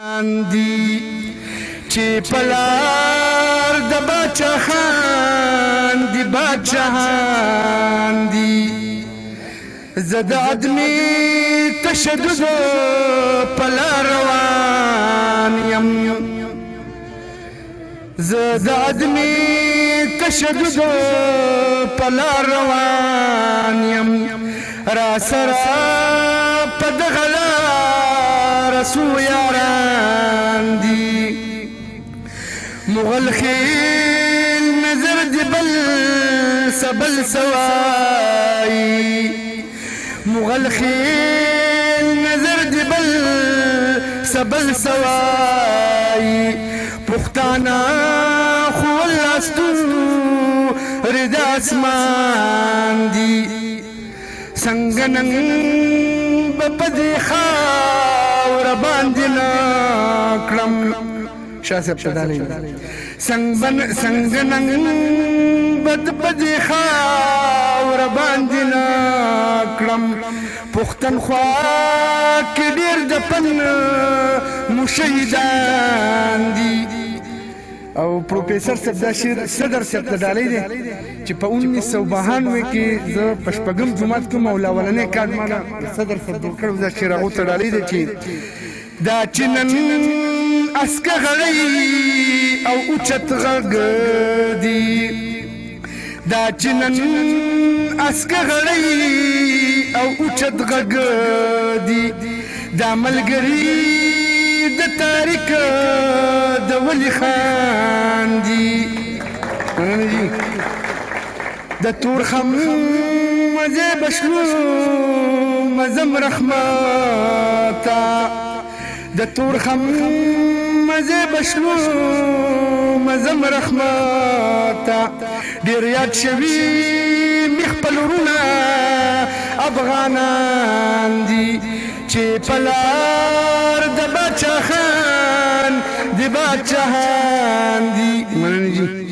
دی چې پلار د بادشاهان دی بادشاهان دی زد ادمی تشدد پلار روان یم زد ادمی تشدد پلار روان یم را سرا پدغلا رسو یاران دی مغل خیل نظر دی بل سبل سوائی مغل خیل نظر دی بل سبل سوائی پختانا خول استو رد اسمان دی سنگنن بپدی خاور باندنا کرم شاہ صاحب تدالی سنگنن بپدی خاور باندنا کرم پختن خواک دیر دپن مشهدان دی او پروفیسر صاحب دا شعر صدر صاحب ته ډالۍ دی چې په 1992 کې زه په شپږم جومات کې مولا ولنې کارډ ماله صدر صاحب جوړ کړی دا شعر هغو ته ډالۍ دی چې دا چې نن اسکه غړی او اوچت غږ دی دا چې نن اسکه غړی او اوچت غږ دی دا ملګري د تاریک د ولی خان دی د تور خم مزه بشلو مزم رحمتا د تور خم مزه بشلو مزم رحمتا ډیر یاد شوي مخپل ورونه افغانان دی چې پلار د بادشاهان دی بادشاهان دی